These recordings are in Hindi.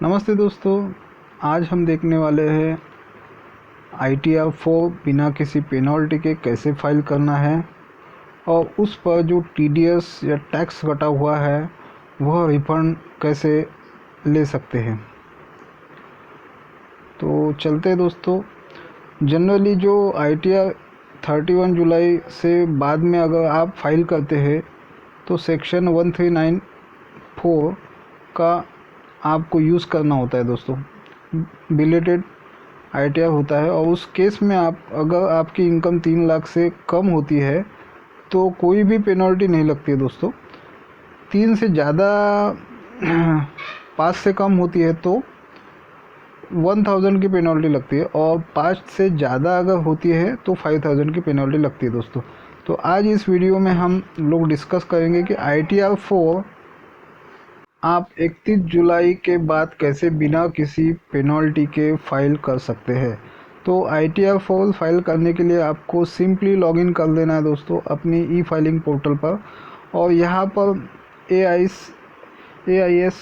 नमस्ते दोस्तों, आज हम देखने वाले हैं ITR 4 बिना किसी पेनल्टी के कैसे फाइल करना है और उस पर जो TDS या टैक्स कटा हुआ है वह रिफंड कैसे ले सकते हैं। तो चलते हैं दोस्तों। जनरली जो ITR 31 जुलाई से बाद में अगर आप फाइल करते हैं तो सेक्शन 1394 का आपको यूज़ करना होता है दोस्तों। बिलेटेड ITR होता है और उस केस में अगर आपकी इनकम 3 लाख से कम होती है तो कोई भी पेनल्टी नहीं लगती है दोस्तों। 3 से ज़्यादा 5 से कम होती है तो 1000 की पेनल्टी लगती है और 5 से ज़्यादा अगर होती है तो 5000 की पेनल्टी लगती है दोस्तों। तो आज इस वीडियो में हम लोग डिस्कस करेंगे कि ITR 4 आप 31 जुलाई के बाद कैसे बिना किसी पेनल्टी के फाइल कर सकते हैं। तो ITR 4 फाइल करने के लिए आपको सिंपली लॉगिन कर लेना है दोस्तों अपनी ई फाइलिंग पोर्टल पर, और यहाँ पर AIS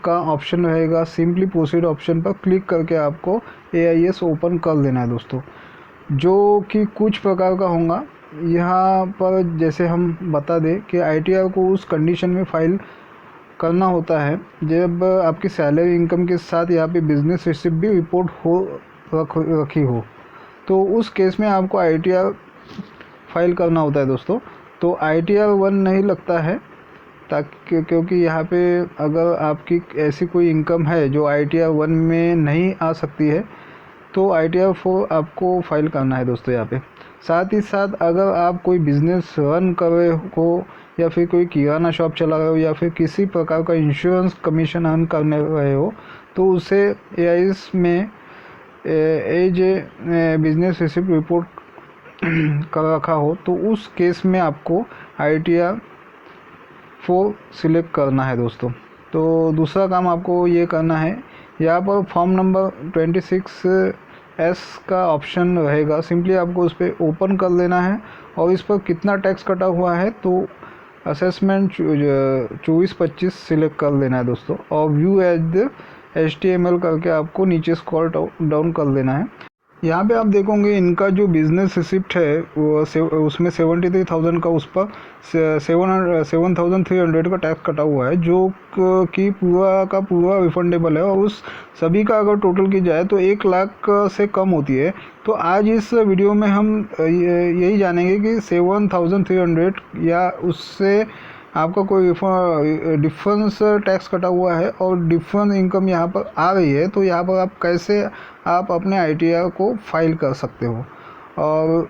का ऑप्शन रहेगा। सिंपली प्रोसीड ऑप्शन पर क्लिक करके आपको AIS ओपन कर लेना है दोस्तों, जो कि कुछ प्रकार का होगा। यहाँ पर जैसे हम बता दें कि ITR को उस कंडीशन में फाइल करना होता है जब आपकी सैलरी इनकम के साथ यहाँ पे बिजनेस रिसिप्ट भी रिपोर्ट हो रखी हो, तो उस केस में आपको ITR फाइल करना होता है दोस्तों। तो ITR 1 नहीं लगता है ताकि क्योंकि यहाँ पे अगर आपकी ऐसी कोई इनकम है जो ITR 1 में नहीं आ सकती है तो ITR 4 आपको फाइल करना है दोस्तों यहाँ पे। साथ ही साथ अगर आप कोई बिज़नेस रन कर रहे हो या फिर कोई किराना शॉप चला रहे हो या फिर किसी प्रकार का इंश्योरेंस कमीशन अर्न करने रहे हो तो उसे AIS में as a business receipt report कर रखा हो तो उस केस में आपको ITR 4 सिलेक्ट करना है दोस्तों। तो दूसरा काम आपको ये करना है, यहाँ पर फॉर्म नंबर 26S का ऑप्शन रहेगा। सिंपली आपको उस पर ओपन कर लेना है और इस पर कितना टैक्स कटा हुआ है तो असेसमेंट 24-25 सिलेक्ट कर लेना है दोस्तों, और व्यू एज HTML करके आपको नीचे स्क्रॉल डाउन कर लेना है। यहाँ पे आप देखोगे इनका जो बिज़नेस रिसिप्ट है वो उसमें 73,000 का उस पर 7,300 का टैक्स कटा हुआ है, जो कि पूरा का पूरा रिफंडेबल है और उस सभी का अगर टोटल की जाए तो 1 लाख से कम होती है। तो आज इस वीडियो में हम यही जानेंगे कि 7,300 या उससे आपका कोई डिफरेंस टैक्स कटा हुआ है और डिफरेंट इनकम यहाँ पर आ रही है तो यहाँ पर आप कैसे आप अपने ITR को फाइल कर सकते हो और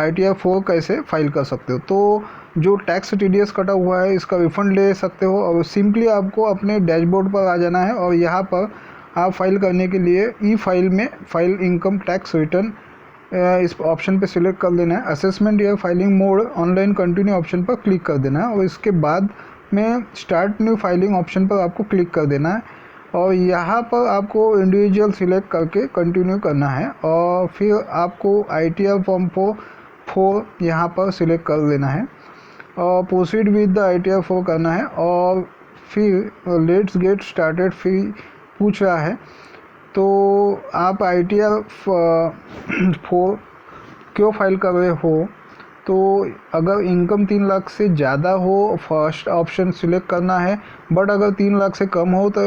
ITR 4 कैसे फाइल कर सकते हो। तो जो टैक्स TDS कटा हुआ है इसका रिफंड ले सकते हो और सिंपली आपको अपने डैशबोर्ड पर आ जाना है और यहाँ पर आप फाइल करने के लिए ई फाइल में फाइल इनकम टैक्स रिटर्न इस ऑप्शन पे सिलेक्ट कर देना है। असेसमेंट या filing mode online continue option पर क्लिक कर देना है और इसके बाद में स्टार्ट न्यू फाइलिंग ऑप्शन पर आपको क्लिक कर देना है और यहाँ पर आपको इंडिविजुअल सिलेक्ट करके कंटिन्यू करना है और फिर आपको ITR फॉर्म 4 यहाँ पर सिलेक्ट कर लेना है और प्रोसीड विद द ITR 4 करना है और फिर लेट्स गेट स्टार्टेड फिर पूछ रहा है। तो आप ITR 4 क्यों फाइल कर रहे हो, तो अगर इनकम 3 लाख से ज़्यादा हो फर्स्ट ऑप्शन सिलेक्ट करना है, बट अगर 3 लाख से कम हो तो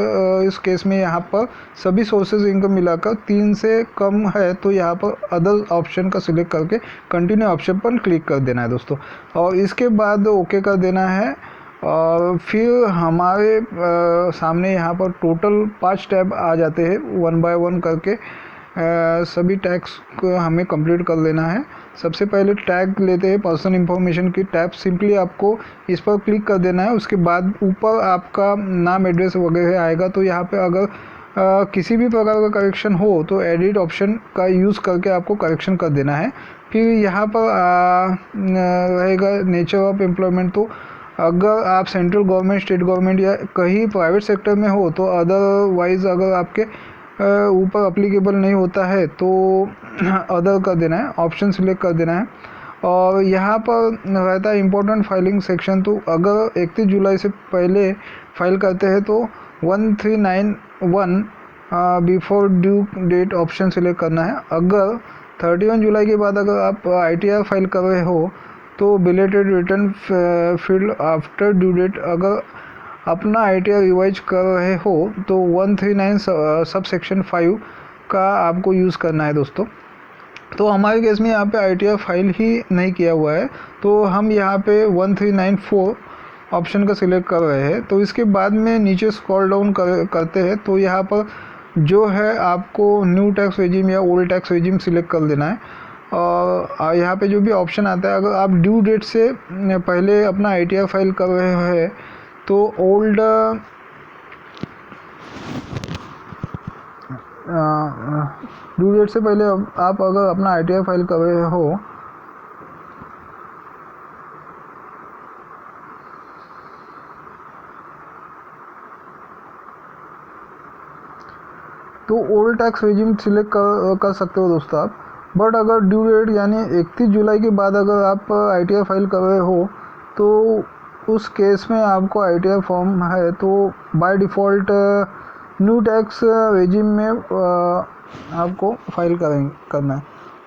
इस केस में यहाँ पर सभी सोर्सेज इनकम मिलाकर 3 से कम है तो यहाँ पर अदर ऑप्शन का सिलेक्ट करके कंटिन्यू ऑप्शन पर क्लिक कर देना है दोस्तों और इसके बाद ओके कर देना है। और फिर हमारे सामने यहाँ पर टोटल 5 टैब आ जाते हैं 1 बाय 1 करके। सभी टैग्स को हमें कंप्लीट कर लेना है। सबसे पहले टैग लेते हैं पर्सनल इंफॉर्मेशन की टैब। सिंपली आपको इस पर क्लिक कर देना है, उसके बाद ऊपर आपका नाम एड्रेस वगैरह आएगा। तो यहाँ पे अगर किसी भी प्रकार का करेक्शन हो तो एडिट ऑप्शन का यूज़ करके आपको करेक्शन कर देना है। फिर यहाँ पर रहेगा नेचर ऑफ एम्प्लॉयमेंट। तो अगर आप सेंट्रल गवर्नमेंट, स्टेट गवर्नमेंट या कहीं प्राइवेट सेक्टर में हो तो अदरवाइज़ अगर आपके ऊपर अप्लीकेबल नहीं होता है तो अदर कर देना है, ऑप्शन सिलेक्ट कर देना है। और यहाँ पर रहता है इम्पोर्टेंट फाइलिंग सेक्शन। तो अगर 31 जुलाई से पहले फाइल करते हैं तो 139 31 before due date option select करना है। अगर 31 जुलाई के बाद अगर आप ITR फाइल कर रहे हो तो belated return field after due date, अगर अपना ITR रिवाइज कर रहे हो तो 139 सब सेक्शन 5 का आपको यूज़ करना है दोस्तों। तो हमारे केस में यहाँ पे ITR फाइल ही नहीं किया हुआ है, तो हम यहाँ पे 1394 ऑप्शन का सिलेक्ट कर रहे हैं। तो इसके बाद में नीचे स्क्रॉल डाउन करते हैं तो यहाँ पर जो है आपको न्यू टैक्स रेजिम या ओल्ड टैक्स रेजिम सिलेक्ट कर देना है। और यहाँ पे जो भी ऑप्शन आता है, अगर आप ड्यू डेट से पहले अपना ITR फाइल कर रहे हैं तो ओल्ड ड्यू डेट से पहले आप अगर अपना ITR फाइल कर रहे हो तो ओल्ड टैक्स रेजिम सिलेक्ट कर सकते हो दोस्तों आप। बट अगर ड्यू डेट यानी 31 जुलाई के बाद अगर आप ITR फाइल कर रहे हो तो उस केस में आपको ITR फॉर्म है तो by default new tax regime में आपको फाइल करना है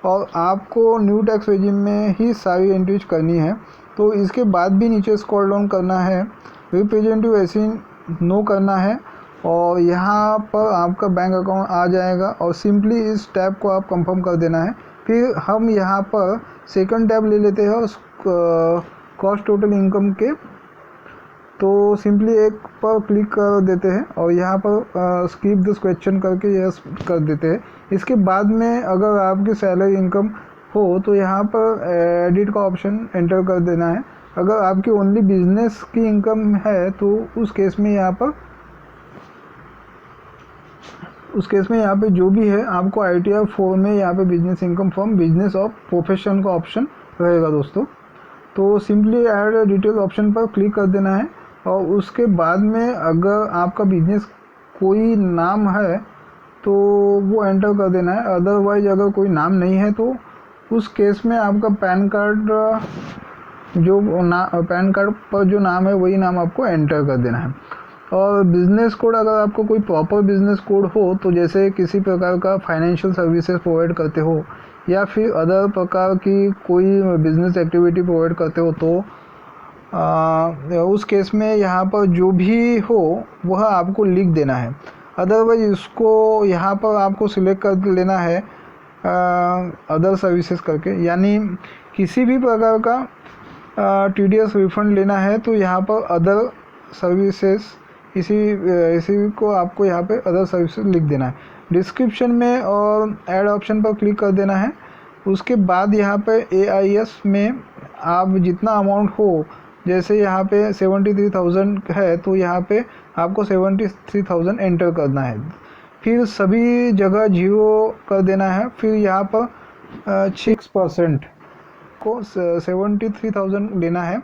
और आपको न्यू टैक्स रेजिम में ही सारी एंट्रीज करनी है। तो इसके बाद भी नीचे स्क्रॉल डाउन करना है, रिप्रेजेंटेटिव ऐसी नो करना है और यहाँ पर आपका बैंक अकाउंट आ जाएगा और सिंपली इस टैब को आप कंफर्म कर देना है। फिर हम यहाँ पर सेकंड टैब ले लेते हैं कॉस्ट टोटल इनकम के, तो सिंपली एक पर क्लिक कर देते हैं और यहाँ पर स्किप दिस क्वेश्चन करके यस कर देते हैं। इसके बाद में अगर आपकी सैलरी इनकम हो तो यहाँ पर एडिट का ऑप्शन एंटर कर देना है। अगर आपकी ओनली बिजनेस की इनकम है तो उस केस में यहाँ पे जो भी है आपको ITR 4 में यहाँ पे बिजनेस इनकम फ्रॉम बिजनेस और प्रोफेशन का ऑप्शन रहेगा दोस्तों। तो सिंपली ऐड डिटेल ऑप्शन पर क्लिक कर देना है और उसके बाद में अगर आपका बिजनेस कोई नाम है तो वो एंटर कर देना है। अदरवाइज अगर कोई नाम नहीं है तो उस केस में आपका पैन कार्ड पैन कार्ड पर जो नाम है वही नाम आपको एंटर कर देना है। और बिज़नेस कोड, अगर आपको कोई प्रॉपर बिज़नेस कोड हो तो जैसे किसी प्रकार का फाइनेंशियल सर्विसेज प्रोवाइड करते हो या फिर अदर प्रकार की कोई बिज़नेस एक्टिविटी प्रोवाइड करते हो तो उस केस में यहाँ पर जो भी हो वह आपको लिख देना है। अदरवाइज इसको यहाँ पर आपको सिलेक्ट कर लेना है अदर सर्विसेज करके, यानी किसी भी प्रकार का TDS रिफंड लेना है तो यहाँ पर अदर सर्विसेज इसी को आपको यहाँ पे अदर सर्विसेज लिख देना है डिस्क्रिप्शन में और ऐड ऑप्शन पर क्लिक कर देना है। उसके बाद यहाँ पे AIS में आप जितना अमाउंट हो, जैसे यहाँ पे 73,000 है तो यहाँ पे आपको 73,000 एंटर करना है। फिर सभी जगह 0 कर देना है। फिर यहाँ पर 6% को 73,000 लेना है,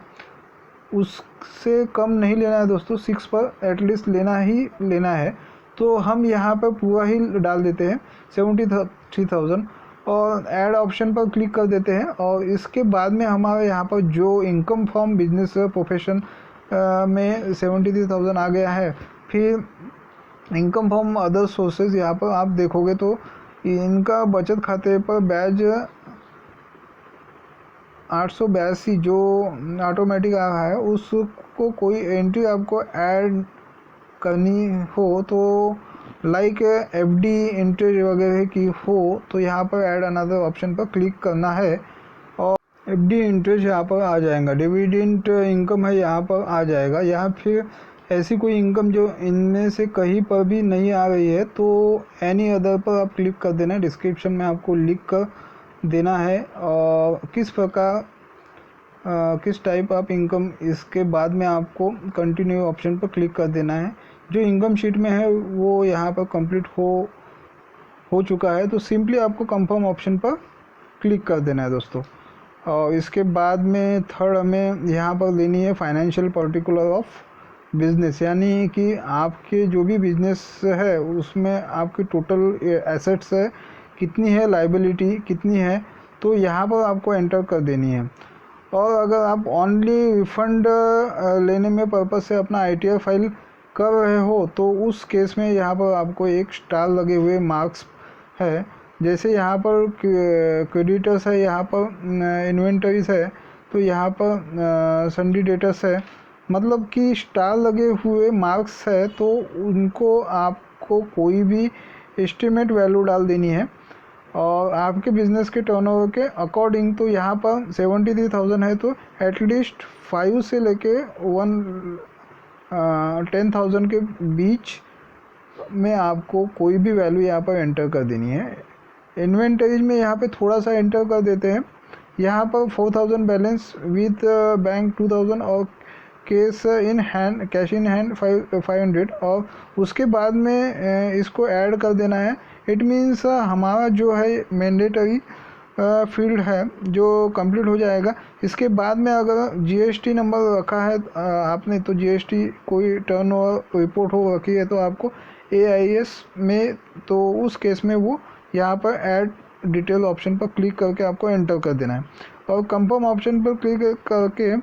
उससे कम नहीं लेना है दोस्तों, 6 पर एटलीस्ट लेना है। तो हम यहाँ पर पूरा ही डाल देते हैं 73,000 और ऐड ऑप्शन पर क्लिक कर देते हैं। और इसके बाद में हमारे यहाँ पर जो इनकम फ्रॉम बिजनेस प्रोफेशन में 73,000 आ गया है। फिर इनकम फ्रॉम अदर सोर्सेज यहाँ पर आप देखोगे तो इनका बचत खाते पर बैज 882 जो ऑटोमेटिक आ रहा है, उसको कोई एंट्री आपको ऐड करनी हो तो लाइक FD एंट्री वगैरह की हो तो यहाँ पर ऐड अनदर ऑप्शन पर क्लिक करना है और FD इंटरेस्ट यहाँ पर आ जाएगा। डिविडेंड इनकम है यहाँ पर आ जाएगा। या फिर ऐसी कोई इनकम जो इनमें से कहीं पर भी नहीं आ रही है तो एनी अदर पर आप क्लिक कर देना है। डिस्क्रिप्शन में आपको लिख कर देना है और किस प्रकार किस टाइप ऑफ इनकम, इसके बाद में आपको कंटिन्यू ऑप्शन पर क्लिक कर देना है। जो इनकम शीट में है वो यहाँ पर कंप्लीट हो चुका है तो सिंपली आपको कंफर्म ऑप्शन पर क्लिक कर देना है दोस्तों। और इसके बाद में थर्ड हमें यहाँ पर लेनी है फाइनेंशियल पर्टिकुलर ऑफ बिज़नेस, यानी कि आपके जो भी बिज़नेस है उसमें आपकी टोटल एसेट्स है कितनी है, लाइबिलिटी कितनी है, तो यहाँ पर आपको एंटर कर देनी है। और अगर आप ओनली रिफंड लेने में पर्पज़ से अपना ITR फाइल कर रहे हो तो उस केस में यहाँ पर आपको एक स्टार लगे हुए मार्क्स है। जैसे यहाँ पर क्रेडिटर्स है, यहाँ पर इन्वेंटरीज है, तो यहाँ पर सन्डी डेटर्स है, मतलब कि स्टार लगे हुए मार्क्स है तो उनको आपको कोई भी एस्टिमेट वैल्यू डाल देनी है और आपके बिज़नेस के टर्नओवर के अकॉर्डिंग। तो यहाँ पर 73,000 है तो एटलीस्ट 5 से लेके 10,000 के बीच में आपको कोई भी वैल्यू यहाँ पर एंटर कर देनी है। इन्वेंटरीज में यहाँ पे थोड़ा सा एंटर कर देते हैं। यहाँ पर 4,000 बैलेंस विथ बैंक 2,000 और कैश इन हैंड 500 और उसके बाद में इसको ऐड कर देना है। इट मीन्स हमारा जो है मैंडेटरी फील्ड है जो कंप्लीट हो जाएगा। इसके बाद में अगर जीएसटी नंबर रखा है आपने, तो जीएसटी कोई टर्नओवर रिपोर्ट हो रखी है तो आपको एआईएस में, तो उस केस में वो यहाँ पर ऐड डिटेल ऑप्शन पर क्लिक करके आपको एंटर कर देना है और कंफर्म ऑप्शन पर क्लिक करके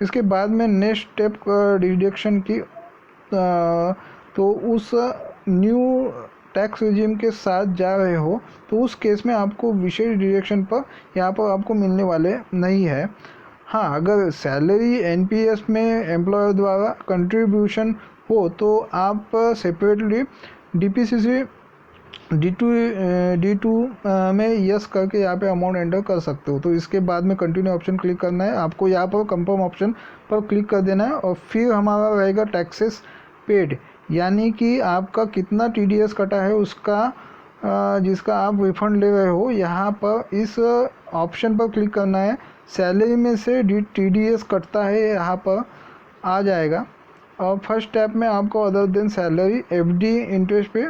इसके बाद में नेक्स्ट स्टेप डिडक्शन की तो उस न्यू टैक्स रिजीम के साथ जा रहे हो तो उस केस में आपको विशेष डिडक्शन पर यहाँ पर आपको मिलने वाले नहीं है। हाँ, अगर सैलरी एनपीएस में एम्प्लॉयर द्वारा कंट्रीब्यूशन हो तो आप सेपरेटली डीपीसीसी D2 में यस करके यहाँ पे अमाउंट एंटर कर सकते हो। तो इसके बाद में कंटिन्यू ऑप्शन क्लिक करना है, आपको यहाँ पर कंफर्म ऑप्शन पर क्लिक कर देना है और फिर हमारा रहेगा टैक्सेस पेड, यानी कि आपका कितना टीडीएस कटा है उसका जिसका आप रिफंड ले रहे हो। यहाँ पर इस ऑप्शन पर क्लिक करना है, सैलरी में से टीडीएस कटता है यहाँ पर आ जाएगा और फर्स्ट स्टेप में आपको other than salary FD interest पे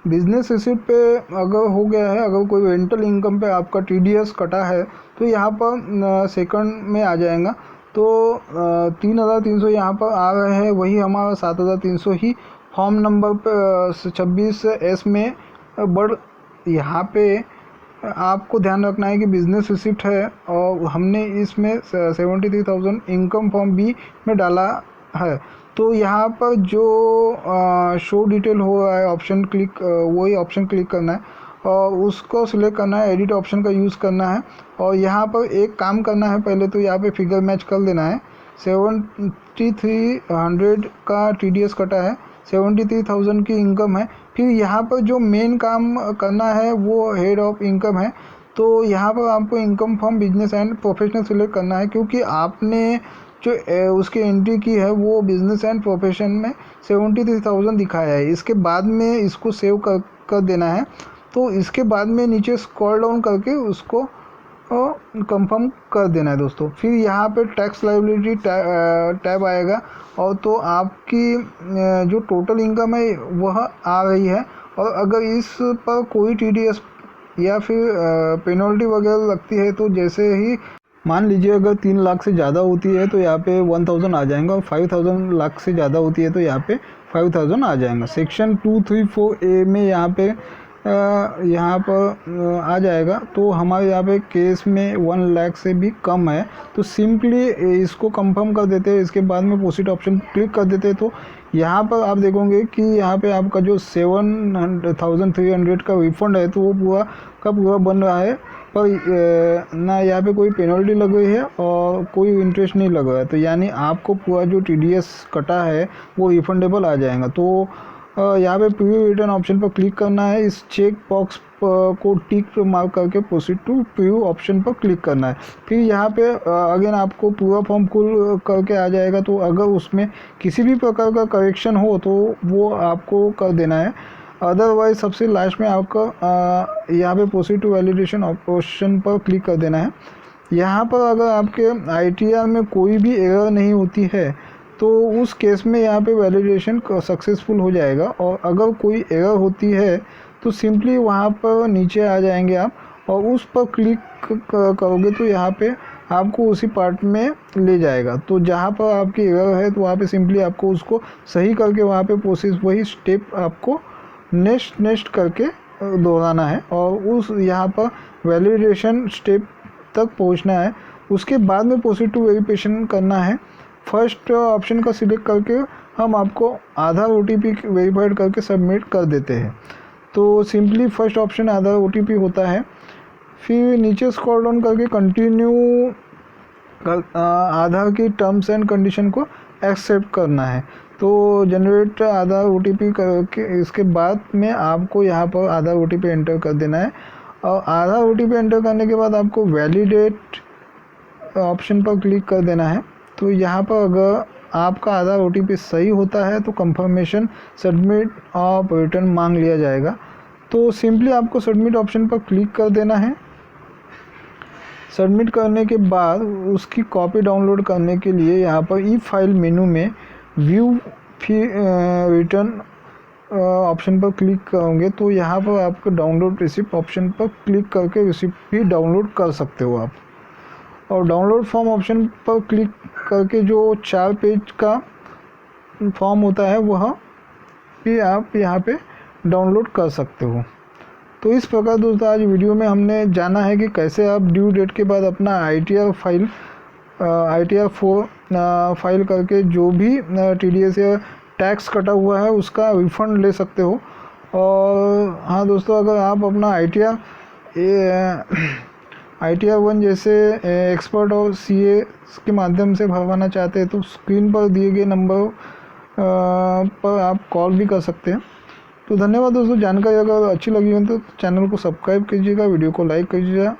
बिजनेस रिसिप्ट पे अगर हो गया है, अगर कोई रेंटल इनकम पे आपका टीडीएस कटा है तो यहाँ पर सेकंड में आ जाएगा। तो 3,300 यहाँ पर आ रहे हैं, वही हमारा 7,300 ही फॉर्म नंबर पे 26S में बट यहाँ पे आपको ध्यान रखना है कि बिज़नेस रिसिप्ट है और हमने इसमें 73,000 इनकम फॉर्म बी में डाला है। तो यहाँ पर जो शो डिटेल हो रहा है ऑप्शन क्लिक, वही ऑप्शन क्लिक करना है और उसको सिलेक्ट करना है, एडिट ऑप्शन का यूज़ करना है और यहाँ पर एक काम करना है, पहले तो यहाँ पे फिगर मैच कर देना है। 7,300 का टीडीएस कटा है, 73,000 की इनकम है। फिर यहाँ पर जो मेन काम करना है वो हेड ऑफ इनकम है। तो यहाँ पर आपको income from business and professional select करना है क्योंकि आपने जो उसकी एंट्री की है वो बिज़नेस एंड प्रोफेशन में 73,000 दिखाया है। इसके बाद में इसको सेव कर देना है। तो इसके बाद में नीचे स्क्रॉल डाउन करके उसको कंफर्म कर देना है दोस्तों। फिर यहाँ पे टैक्स लायबिलिटी टैब आएगा और तो आपकी जो टोटल इनकम है वह आ रही है और अगर इस पर कोई टीडीएस या फिर पेनल्टी वगैरह लगती है तो जैसे ही मान लीजिए अगर 3 लाख से ज़्यादा होती है तो यहाँ पे 1,000 आ जाएगा और 5,000 लाख से ज़्यादा होती है तो यहाँ पे 5,000 आ जाएगा। सेक्शन 234A में यहाँ पर आ जाएगा। तो हमारे यहाँ पे केस में 1 लाख से भी कम है तो सिंपली इसको कंफर्म कर देते हैं। इसके बाद में प्रोसीड ऑप्शन क्लिक कर देते हैं तो यहाँ पर आप देखोगे कि यहाँ पे आपका जो 7,300 का रिफंड है तो वो पूरा का पूरा बन रहा है, पर ना यहाँ पे कोई पेनल्टी लग रही है और कोई इंटरेस्ट नहीं लग रहा है। तो यानी आपको पूरा जो टीडीएस कटा है वो रिफंडेबल आ जाएगा। तो यहाँ पे प्रीव्यू रिटर्न ऑप्शन पर क्लिक करना है, इस चेक बॉक्स को टिक मार्क करके प्रोसीड टू प्रीव्यू ऑप्शन पर क्लिक करना है। फिर यहाँ पे अगेन आपको पूरा फॉर्म खुल करके आ जाएगा। तो अगर उसमें किसी भी प्रकार का करेक्शन हो तो वो आपको कर देना है, अदरवाइज सबसे लास्ट में आपका यहाँ पे प्रोसीड टू वैलिडेशन ऑप्शन पर क्लिक कर देना है। यहाँ पर अगर आपके आईटीआर में कोई भी एरर नहीं होती है तो उस केस में यहाँ पे वैलिडेशन सक्सेसफुल हो जाएगा और अगर कोई एरर होती है तो सिंपली वहाँ पर नीचे आ जाएंगे आप और उस पर क्लिक करोगे तो यहाँ पे आपको उसी पार्ट में ले जाएगा। तो जहाँ पर आपकी एरर है तो वहाँ पे सिंपली आपको उसको सही करके वहाँ पे प्रोसेस वही स्टेप आपको नेक्स्ट करके दोहराना है और उस यहाँ पर वैलिडेशन स्टेप तक पहुँचना है। उसके बाद में प्रोसीड टू वेरिफिकेशन करना है। फर्स्ट ऑप्शन का सिलेक्ट करके हम आपको आधार OTP वेरीफाइड करके सबमिट कर देते हैं। तो सिंपली फर्स्ट ऑप्शन आधार OTP होता है। फिर नीचे स्क्रॉल डाउन करके कंटिन्यू आधार की टर्म्स एंड कंडीशन को एक्सेप्ट करना है। तो जनरेट आधार OTP करके इसके बाद में आपको यहाँ पर आधार OTP एंटर कर देना है। और आधार OTP एंटर करने के बाद आपको वैलिडेट ऑप्शन पर क्लिक कर देना है। तो यहाँ पर अगर आपका आधार OTP सही होता है तो कंफर्मेशन सबमिट और रिटर्न मांग लिया जाएगा। तो सिंपली आपको सबमिट ऑप्शन पर क्लिक कर देना है। सबमिट करने के बाद उसकी कॉपी डाउनलोड करने के लिए यहाँ पर ई फाइल मेनू में व्यू फिर रिटर्न ऑप्शन पर क्लिक करोगे तो यहाँ पर आपको डाउनलोड रिसिप्ट ऑप्शन पर क्लिक करके रिसिप्ट भी डाउनलोड कर सकते हो आप। और डाउनलोड फॉर्म ऑप्शन पर क्लिक करके जो 4 पेज का फॉर्म होता है वह भी आप यहाँ पे डाउनलोड कर सकते हो। तो इस प्रकार दोस्तों आज वीडियो में हमने जाना है कि कैसे आप ड्यू डेट के बाद अपना ITR फाइल ITR 4 फाइल करके जो भी TDS या टैक्स कटा हुआ है उसका रिफ़ंड ले सकते हो। और हाँ दोस्तों, अगर आप अपना ITR 1 जैसे एक्सपर्ट और CA के माध्यम से भरवाना चाहते हैं तो स्क्रीन पर दिए गए नंबर पर आप कॉल भी कर सकते हैं। तो धन्यवाद दोस्तों। जानकारी अगर अच्छी लगी हो तो चैनल को सब्सक्राइब कीजिएगा, वीडियो को लाइक कीजिएगा।